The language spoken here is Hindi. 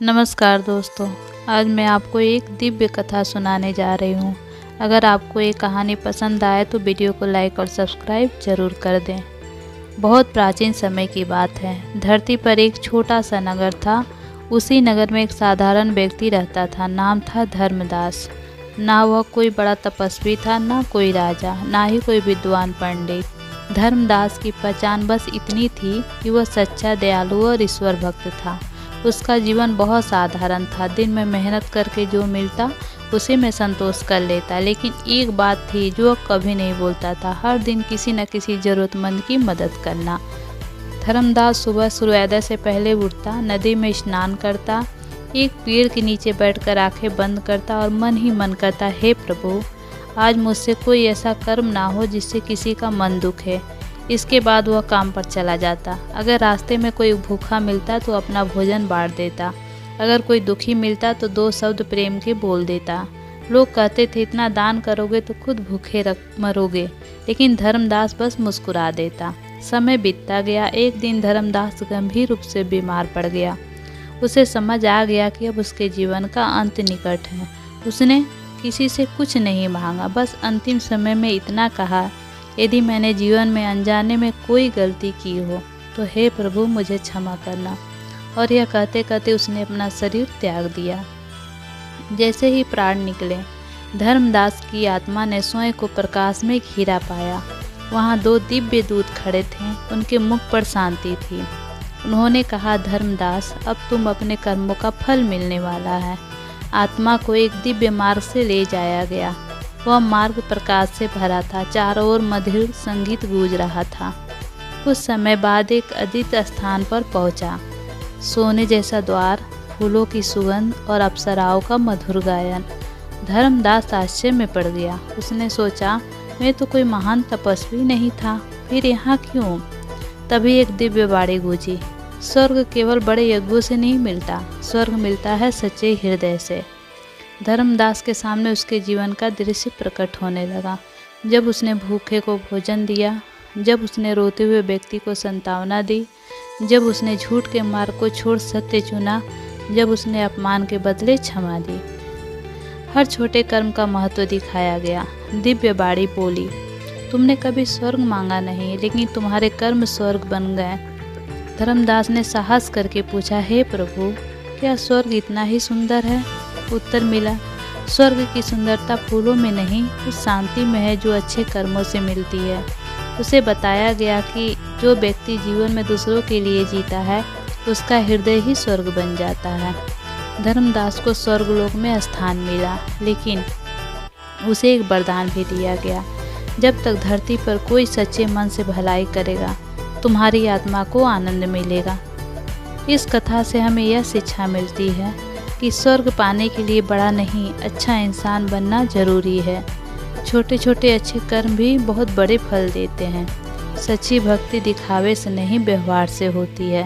नमस्कार दोस्तों, आज मैं आपको एक दिव्य कथा सुनाने जा रही हूँ। अगर आपको ये कहानी पसंद आए तो वीडियो को लाइक और सब्सक्राइब जरूर कर दें। बहुत प्राचीन समय की बात है। धरती पर एक छोटा सा नगर था। उसी नगर में एक साधारण व्यक्ति रहता था। नाम था धर्मदास। ना वह कोई बड़ा तपस्वी था, ना कोई राजा, ना ही कोई विद्वान पंडित। धर्मदास की पहचान बस इतनी थी कि वह सच्चा, दयालु और ईश्वर भक्त था। उसका जीवन बहुत साधारण था। दिन में मेहनत करके जो मिलता उसी में संतोष कर लेता। लेकिन एक बात थी जो वह कभी नहीं बोलता था, हर दिन किसी न किसी ज़रूरतमंद की मदद करना। धर्मदास सुबह सूर्योदय से पहले उठता, नदी में स्नान करता, एक पेड़ के नीचे बैठकर आंखें बंद करता और मन ही मन करता, हे प्रभु, आज मुझसे कोई ऐसा कर्म ना हो जिससे किसी का मन दुखे। इसके बाद वह काम पर चला जाता। अगर रास्ते में कोई भूखा मिलता तो अपना भोजन बांट देता। अगर कोई दुखी मिलता तो 2 शब्द प्रेम के बोल देता। लोग कहते थे, इतना दान करोगे तो खुद भूखे मरोगे, लेकिन धर्मदास बस मुस्कुरा देता। समय बीतता गया। एक दिन धर्मदास गंभीर रूप से बीमार पड़ गया। उसे समझ आ गया कि अब उसके जीवन का अंत निकट है। उसने किसी से कुछ नहीं मांगा, बस अंतिम समय में इतना कहा, यदि मैंने जीवन में अनजाने में कोई गलती की हो तो हे प्रभु, मुझे क्षमा करना। और यह कहते कहते उसने अपना शरीर त्याग दिया। जैसे ही प्राण निकले, धर्मदास की आत्मा ने स्वयं को प्रकाश में एक हीरा पाया। वहाँ 2 दिव्य दूत खड़े थे। उनके मुख पर शांति थी। उन्होंने कहा, धर्मदास, अब तुम अपने कर्मों का फल मिलने वाला है। आत्मा को एक दिव्य मार्ग से ले जाया गया। वह मार्ग प्रकाश से भरा था। चारों ओर मधुर संगीत गूंज रहा था। कुछ समय बाद एक अद्वित स्थान पर पहुंचा। सोने जैसा द्वार, फूलों की सुगंध और अप्सराओं का मधुर गायन। धर्मदास आश्चर्य में पड़ गया। उसने सोचा, मैं तो कोई महान तपस्वी नहीं था, फिर यहाँ क्यों? तभी एक दिव्य वाणी गूंजी, स्वर्ग केवल बड़े यज्ञों से नहीं मिलता, स्वर्ग मिलता है सच्चे हृदय से। धर्मदास के सामने उसके जीवन का दृश्य प्रकट होने लगा। जब उसने भूखे को भोजन दिया, जब उसने रोते हुए व्यक्ति को सांत्वना दी, जब उसने झूठ के मार्ग को छोड़ सत्य चुना, जब उसने अपमान के बदले क्षमा दी। हर छोटे कर्म का महत्व दिखाया गया। दिव्य वाणी बोली, तुमने कभी स्वर्ग मांगा नहीं, लेकिन तुम्हारे कर्म स्वर्ग बन गए। धर्मदास ने साहस करके पूछा, हे प्रभु, क्या स्वर्ग इतना ही सुंदर है? उत्तर मिला, स्वर्ग की सुंदरता फूलों में नहीं, उस शांति में है जो अच्छे कर्मों से मिलती है। उसे बताया गया कि जो व्यक्ति जीवन में दूसरों के लिए जीता है, उसका हृदय ही स्वर्ग बन जाता है। धर्मदास को स्वर्गलोक में स्थान मिला, लेकिन उसे एक वरदान भी दिया गया, जब तक धरती पर कोई सच्चे मन से भलाई करेगा, तुम्हारी आत्मा को आनंद मिलेगा। इस कथा से हमें यह शिक्षा मिलती है कि स्वर्ग पाने के लिए बड़ा नहीं, अच्छा इंसान बनना जरूरी है। छोटे छोटे अच्छे कर्म भी बहुत बड़े फल देते हैं। सच्ची भक्ति दिखावे से नहीं, व्यवहार से होती है।